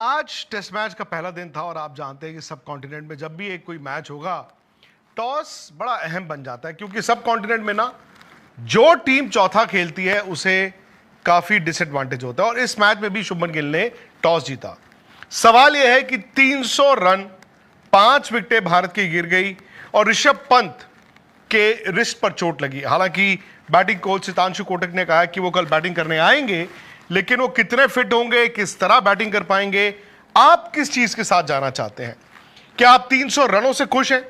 आज test match का पहला दिन था और आप जानते हैं कि सब कॉन्टिनेंट में जब भी एक कोई मैच होगा टॉस बड़ा अहम बन जाता है क्योंकि सब कॉन्टिनेंट में ना जो टीम चौथा खेलती है उसे काफी डिसएडवांटेज होता है और इस मैच में भी शुभमन गिल ने टॉस जीता। सवाल यह है कि 300 रन 5 विकेटें भारत की गिर गई और ऋषभ पंत के रिस्ट पर चोट लगी। हालांकि बैटिंग कोच सितांशु कोटक ने कहा कि वो कल बैटिंग करने आएंगे, लेकिन वो कितने फिट होंगे, किस तरह बैटिंग कर पाएंगे, आप किस चीज के साथ जाना चाहते हैं? क्या आप 300 रनों से खुश हैं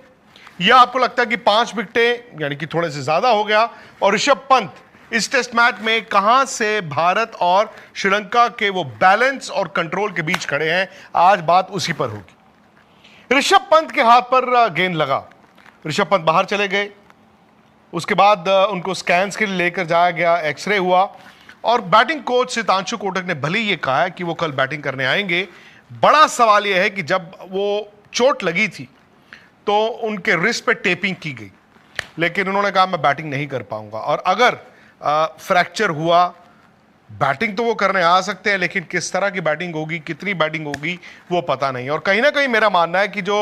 या आपको लगता है कि 5 विकेटें यानी कि थोड़े से ज्यादा हो गया और ऋषभ पंत इस टेस्ट मैच में कहां से भारत और श्रीलंका के वो बैलेंस और कंट्रोल के बीच खड़े हैं? आज बात उसी पर होगी। ऋषभ पंत के हाथ पर गेंद लगा, ऋषभ पंत बाहर चले गए, उसके बाद उनको स्कैन्स के लिए लेकर जाया गया, एक्सरे हुआ और बैटिंग कोच सितांशु कोटक ने भले ही ये कहा है कि वो कल बैटिंग करने आएंगे। बड़ा सवाल यह है कि जब वो चोट लगी थी तो उनके रिस्ट पे टेपिंग की गई, लेकिन उन्होंने कहा मैं बैटिंग नहीं कर पाऊंगा। और अगर फ्रैक्चर हुआ, बैटिंग तो वो करने आ सकते हैं, लेकिन किस तरह की बैटिंग होगी, कितनी बैटिंग होगी, वो पता नहीं। और कहीं ना कहीं मेरा मानना है कि जो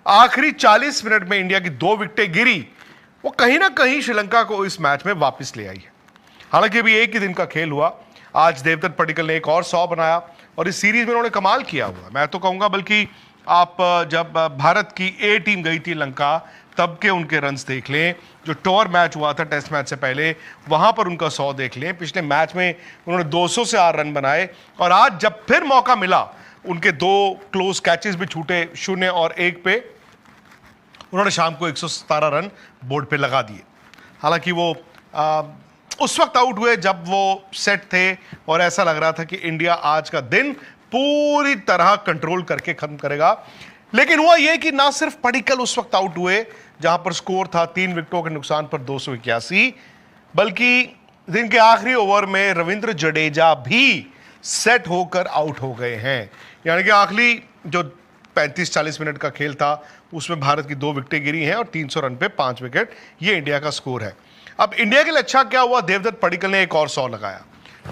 आखिरी 40 मिनट में इंडिया की 2 विकेटें गिरी, वो कहीं ना कहीं श्रीलंका को इस मैच में वापस ले आई है। हालांकि अभी एक ही दिन का खेल हुआ, आज देवदत्त पडिक्कल ने एक और 100 बनाया और इस सीरीज में उन्होंने कमाल किया हुआ। मैं तो कहूंगा बल्कि आप जब भारत की ए टीम गई थी लंका, तब के उनके रन्स देख लें, जो टूर मैच हुआ था टेस्ट मैच से पहले, वहां पर उनका 100 देख लें। पिछले मैच में उन्होंने 200 से 8 रन बनाए और आज जब फिर मौका मिला, उनके 2 क्लोज कैचेस भी छूटे, 0 और 1 पे, उन्होंने शाम को 117 रन बोर्ड पे लगा दिए। हालांकि वो उस वक्त आउट हुए जब वो सेट थे और ऐसा लग रहा था कि इंडिया आज का दिन पूरी तरह कंट्रोल करके खत्म करेगा, लेकिन हुआ यह कि ना सिर्फ पडिक्कल उस वक्त आउट हुए जहां पर स्कोर था 3 विकेटों के नुकसान पर 281, बल्कि दिन के आखिरी ओवर में रविंद्र जडेजा भी सेट होकर आउट हो गए हैं। यानी कि आखिरी जो 35-40 मिनट का खेल था उसमें भारत की 2 विकेटें गिरी हैं और 300 रन पे 5 विकेट, ये इंडिया का स्कोर है। अब इंडिया के लिए अच्छा क्या हुआ, देवदत्त पडिक्कल ने एक और 100 लगाया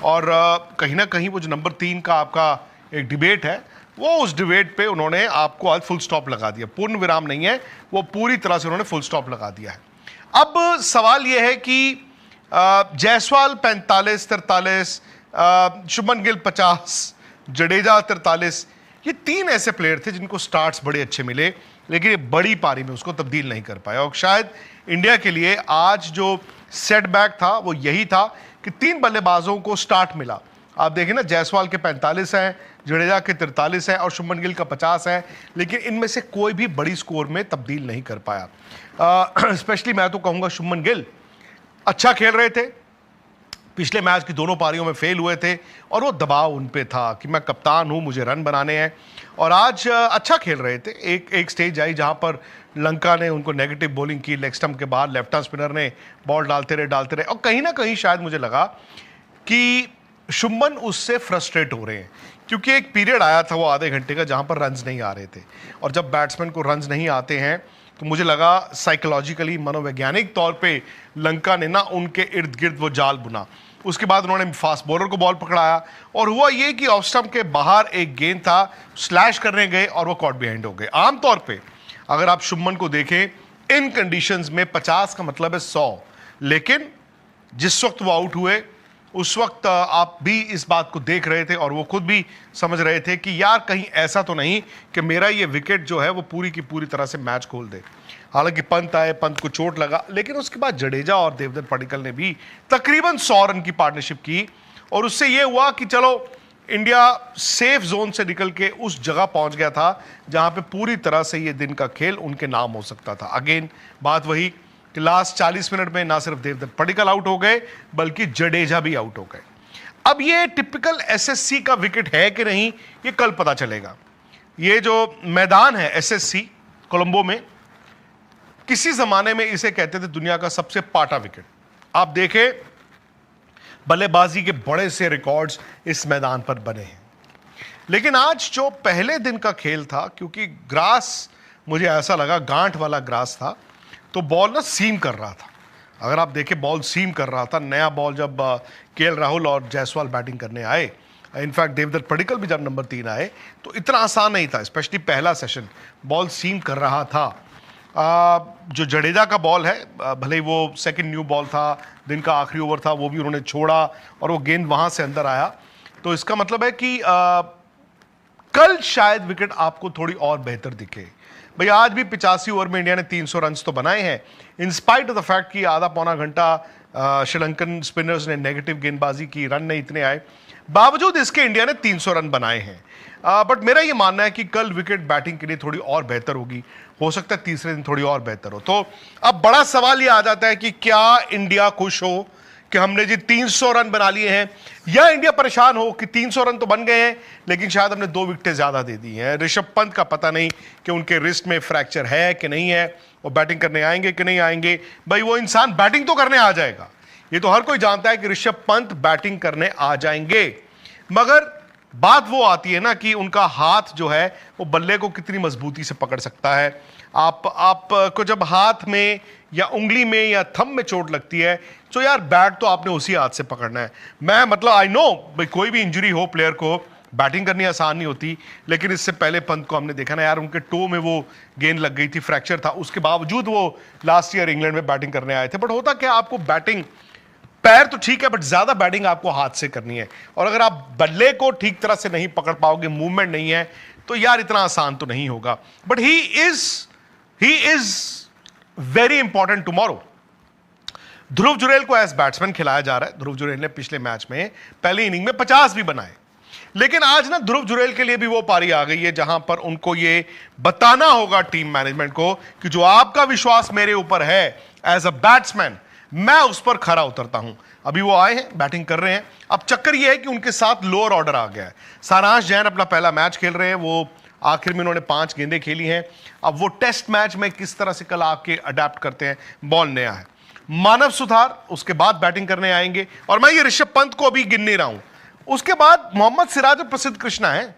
और कहीं ना कहीं वो जो नंबर 3 का आपका एक डिबेट है, वो उस डिबेट पे उन्होंने आपको आज फुल स्टॉप लगा दिया। पूर्ण विराम नहीं है, वो पूरी तरह से उन्होंने फुल स्टॉप लगा दिया है। अब सवाल यह है कि जायसवाल 45-43, शुभमन गिल 50, जडेजा 43, ये 3 ऐसे प्लेयर थे जिनको स्टार्ट्स बड़े अच्छे मिले, लेकिन ये बड़ी पारी में उसको तब्दील नहीं कर पाया। और शायद इंडिया के लिए आज जो सेटबैक था वो यही था कि 3 बल्लेबाजों को स्टार्ट मिला। आप देखें ना, जायसवाल के 45 हैं, जडेजा के 43 हैं और शुभमन गिल का 50 है, लेकिन इनमें से कोई भी बड़ी स्कोर में तब्दील नहीं कर पाया। स्पेशली मैं तो कहूंगा शुभमन गिल अच्छा खेल रहे थे, पिछले मैच की दोनों पारियों में फेल हुए थे और वो दबाव उन पे था कि मैं कप्तान हूं, मुझे रन बनाने हैं, और आज अच्छा खेल रहे थे। एक स्टेज आई जहां पर लंका ने उनको नेगेटिव बॉलिंग की, लेग स्टंप के बाद लेफ्ट आर्म स्पिनर ने बॉल डालते रहे और कहीं ना कहीं शायद मुझे लगा कि शुभमन उससे फ्रस्ट्रेट हो रहे हैं, क्योंकि एक पीरियड आया था वो आधे घंटे का जहां पर रन्स नहीं आ रहे थे, और जब बैट्समैन को रन्स नहीं आते हैं तो मुझे लगा साइकोलॉजिकली, मनोवैज्ञानिक तौर पे लंका ने ना उनके इर्द गिर्द वो जाल बुना। उसके बाद उन्होंने फास्ट बॉलर को बॉल पकड़ाया और हुआ ये कि ऑफ स्टंप के बाहर एक गेंद था, स्लैश करने गए और वो कॉट बिहाइंड हो गए। आमतौर पे अगर आप शुभमन को देखें इन कंडीशंस में 50 का मतलब है 100, लेकिन जिस वक्त वो आउट हुए उस वक्त आप भी इस बात को देख रहे थे और वो खुद भी समझ रहे थे कि यार कहीं ऐसा तो नहीं कि मेरा ये विकेट जो है वो पूरी की पूरी तरह से मैच खोल दे। हालांकि पंत आए, पंत को चोट लगा, लेकिन उसके बाद जडेजा और देवदत्त पडिक्कल ने भी तकरीबन 100 रन की पार्टनरशिप की और उससे ये हुआ कि चलो इंडिया सेफ जोन से निकल के उस जगह पहुंच गया था जहां पे पूरी तरह से ये दिन का खेल उनके नाम हो सकता था। अगेन बात वही कि लास्ट 40 मिनट में ना सिर्फ देवदत्त पडिक्कल आउट हो गए बल्कि जडेजा भी आउट हो गए। अब ये टिपिकल एसएससी का विकेट है कि नहीं, ये कल पता चलेगा। ये जो मैदान है एसएससी कोलंबो में, किसी जमाने में इसे कहते थे दुनिया का सबसे पाटा विकेट। आप देखें बल्लेबाजी के बड़े से रिकॉर्ड्स इस मैदान पर बने हैं, लेकिन आज जो पहले दिन का खेल था, क्योंकि ग्रास मुझे ऐसा लगा गांठ वाला ग्रास था, तो बॉल ना सीम कर रहा था। अगर आप देखें बॉल सीम कर रहा था। नया बॉल जब केएल राहुल और जायसवाल बैटिंग करने आए, इनफैक्ट देवदत्त पडिक्कल भी जब नंबर 3 आए तो इतना आसान नहीं था, स्पेशली पहला सेशन बॉल सीम कर रहा था। जो जडेजा का बॉल है, भले ही वो सेकंड न्यू बॉल था, दिन का आखिरी ओवर था, वो भी उन्होंने छोड़ा और वो गेंद वहां से अंदर आया, तो इसका मतलब है कि कल शायद विकेट आपको थोड़ी और बेहतर दिखे। भाई आज भी 85 ओवर में इंडिया ने 300 रन तो बनाए हैं, in spite of the fact कि आधा पौना घंटा श्रीलंकन स्पिनर्स ने नेगेटिव गेंदबाजी की, रन नहीं इतने आए, बावजूद इसके इंडिया ने 300 रन बनाए हैं। बट मेरा ये मानना है कि कल विकेट बैटिंग के लिए थोड़ी और बेहतर होगी, हो सकता है तीसरे दिन थोड़ी और बेहतर हो। तो अब बड़ा सवाल ये आ जाता है कि क्या इंडिया खुश हो कि हमने जी 300 रन बना लिए हैं, या इंडिया परेशान हो कि 300 रन तो बन गए हैं लेकिन शायद हमने 2 विकेटें ज्यादा दे दी हैं। ऋषभ पंत का पता नहीं कि उनके रिस्ट में फ्रैक्चर है कि नहीं है, वो बैटिंग करने आएंगे कि नहीं आएंगे। भाई वो इंसान बैटिंग तो करने आ जाएगा, ये तो हर कोई जानता है कि ऋषभ पंत बैटिंग करने आ जाएंगे, मगर बात वो आती है ना कि उनका हाथ जो है वो बल्ले को कितनी मजबूती से पकड़ सकता है। आप को जब हाथ में या उंगली में या थंब में चोट लगती है तो यार बैट तो आपने उसी हाथ से पकड़ना है। मैं मतलब आई नो भाई कोई भी इंजरी हो प्लेयर को, बैटिंग करनी आसान नहीं होती, लेकिन इससे पहले पंत को हमने देखा ना यार, उनके टो में वो गेंद लग गई थी, फ्रैक्चर था, उसके बावजूद वो लास्ट ईयर इंग्लैंड में बैटिंग करने आए थे। बट होता क्या, आपको बैटिंग पैर तो ठीक है बट ज्यादा बैटिंग आपको हाथ से करनी है, और अगर आप बल्ले को ठीक तरह से नहीं पकड़ पाओगे, मूवमेंट नहीं है, तो यार इतना आसान तो नहीं होगा। But he is very important tomorrow. Dhruv Jurel को एज बैट्समैन खिलाया जा रहा है। ध्रुव जुरेल ने पिछले मैच में पहली इनिंग में 50 भी बनाए, लेकिन आज ना ध्रुव जुरेल के लिए भी वो पारी आ गई है जहां पर उनको ये बताना होगा टीम मैनेजमेंट को कि जो आपका विश्वास मेरे ऊपर है एज अ बैट्समैन, मैं उस पर खरा उतरता हूं। अभी वो आए हैं, बैटिंग कर रहे हैं। अब चक्कर ये है कि उनके साथ लोअर ऑर्डर आ गया है। सारांश जैन अपना पहला मैच खेल रहे हैं, वो आखिर में उन्होंने 5 गेंदें खेली हैं। अब वो टेस्ट मैच में किस तरह से कल आके अडेप्ट करते हैं, बॉल नया है। मानव सुधार उसके बाद बैटिंग करने आएंगे, और मैं ये ऋषभ पंत को अभी गिन नहीं रहा हूं, उसके बाद मोहम्मद सिराज और प्रसिद्ध कृष्णा है।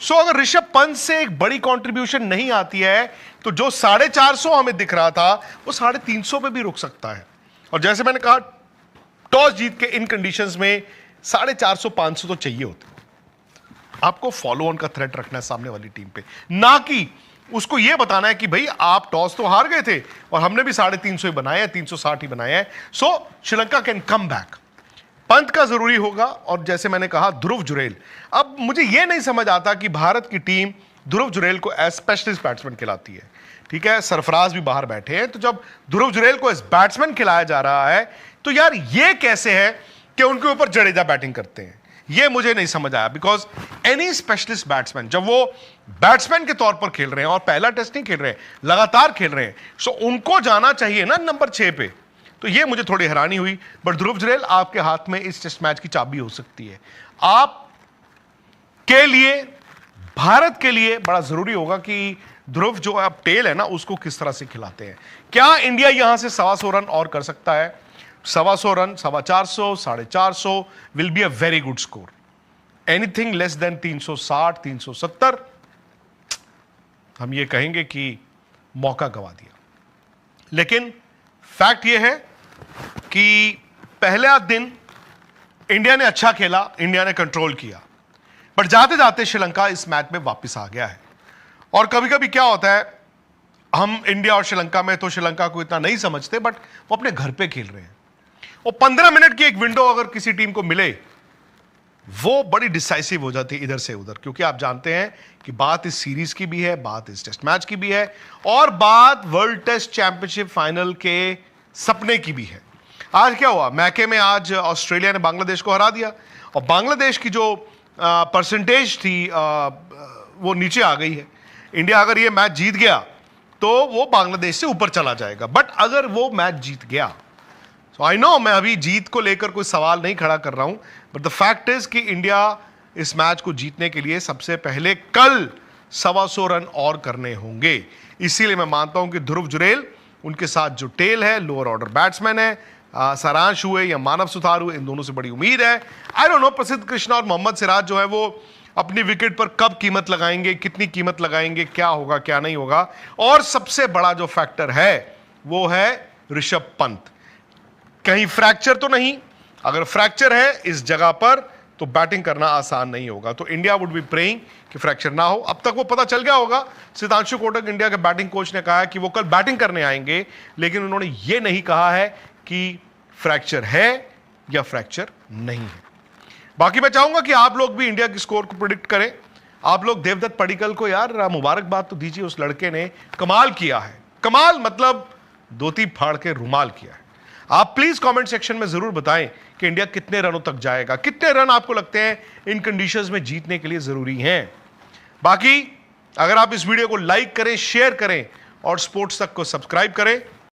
सो अगर ऋषभ पंत से एक बड़ी कंट्रीब्यूशन नहीं आती है तो जो 450 हमें दिख रहा था वो 350 पे भी रुक सकता है। और जैसे मैंने कहा, टॉस जीत के इन कंडीशंस में 450-500 तो चाहिए होते। आपको फॉलो ऑन का थ्रेट रखना है सामने वाली टीम पे, ना कि उसको यह बताना है कि भाई आप टॉस तो हार गए थे और हमने भी 350 ही बनाए हैं, 360 ही बनाए हैं, so Sri Lanka can come back. Pant का जरूरी होगा, और जैसे मैंने कहा ध्रुव जुरेल। अब मुझे यह नहीं समझ आता कि भारत की टीम ध्रुव जुरेल को एज स्पेशलिस्ट बैट्समैन खिलाती है। ठीक है, सरफराज भी बाहर बैठे हैं, तो जब ध्रुव जुरेल को एज बैट्समैन खिलाया जा रहा है तो यार ये कैसे है कि उनके ऊपर जडेजा बैटिंग करते हैं, ये मुझे नहीं समझ आया। बिकॉज एनी स्पेशलिस्ट बैट्समैन जब वो बैट्समैन के तौर पर खेल रहे हैं और पहला टेस्ट नहीं खेल रहे हैं, लगातार खेल रहे हैं, सो उनको जाना चाहिए ना नंबर 6 पे। तो ये मुझे थोड़ी हैरानी हुई। बट ध्रुव जुरेल आपके हाथ में इस टेस्ट मैच की चाबी हो सकती है। आप के लिए, भारत के लिए बड़ा जरूरी होगा कि ध्रुव जो अब टेल है ना उसको किस तरह से खिलाते हैं। क्या इंडिया यहां से 125 रन और कर सकता है? 125 run, 425, 450 will be a very good score. Anything less than 360, 370 हम ये कहेंगे कि मौका गवा दिया। लेकिन फैक्ट ये है कि पहला दिन इंडिया ने अच्छा खेला, इंडिया ने कंट्रोल किया, बट जाते जाते श्रीलंका इस मैच में वापस आ गया है। और कभी कभी क्या होता है, हम इंडिया और श्रीलंका में तो श्रीलंका को इतना नहीं समझते, बट वो अपने घर पे खेल रहे हैं। और 15 मिनट की एक विंडो अगर किसी टीम को मिले, वो बड़ी डिसाइसिव हो जाती है इधर से उधर, क्योंकि आप जानते हैं कि बात इस सीरीज की भी है, बात इस टेस्ट मैच की भी है, और बात वर्ल्ड टेस्ट चैंपियनशिप फाइनल के सपने की भी है। आज क्या हुआ, मैके में आज ऑस्ट्रेलिया ने बांग्लादेश को हरा दिया, और बांग्लादेश की जो परसेंटेज थी वो नीचे आ गई है। इंडिया अगर ये मैच जीत गया तो वो बांग्लादेश से ऊपर चला जाएगा, बट अगर वो मैच जीत गया, तो आई नो मैं अभी जीत को लेकर कोई सवाल नहीं खड़ा कर रहा हूं, बट द फैक्ट इज कि इंडिया इस मैच को जीतने के लिए सबसे पहले कल 125 रन और करने होंगे। इसीलिए मैं मानता हूं कि ध्रुव जुरेल, उनके साथ जो टेल है, लोअर ऑर्डर बैट्समैन है, सारांश हुए या मानव सुधार हुए, इन दोनों से बड़ी उम्मीद है। आई डोंट नो प्रसिद्ध कृष्णा और मोहम्मद सिराज जो है वो अपनी विकेट पर कब कीमत लगाएंगे, कितनी कीमत लगाएंगे, क्या होगा क्या नहीं होगा। और सबसे बड़ा जो फैक्टर है वो है ऋषभ पंत। कहीं फ्रैक्चर तो नहीं, अगर फ्रैक्चर है इस जगह पर तो बैटिंग करना आसान नहीं होगा। तो इंडिया वुड बी प्रेइंग कि फ्रैक्चर ना हो। अब तक वो पता चल गया होगा, सिद्धांशु कोटक इंडिया के बैटिंग कोच ने कहा है कि वो कल बैटिंग करने आएंगे, लेकिन उन्होंने ये नहीं कहा है कि फ्रैक्चर है या फ्रैक्चर नहीं है। बाकी मैं चाहूंगा कि आप लोग भी इंडिया की स्कोर को प्रिडिक्ट करें। आप लोग देवदत्त पडिक्कल को यार मुबारकबाद तो दीजिए, उस लड़के ने कमाल किया है। कमाल मतलब धोती फाड़ के रुमाल किया है। आप प्लीज कमेंट सेक्शन में जरूर बताएं कि इंडिया कितने रनों तक जाएगा, कितने रन आपको लगते हैं इन कंडीशंस में जीतने के लिए जरूरी हैं। बाकी अगर आप इस वीडियो को लाइक करें, शेयर करें और स्पोर्ट्स तक को सब्सक्राइब करें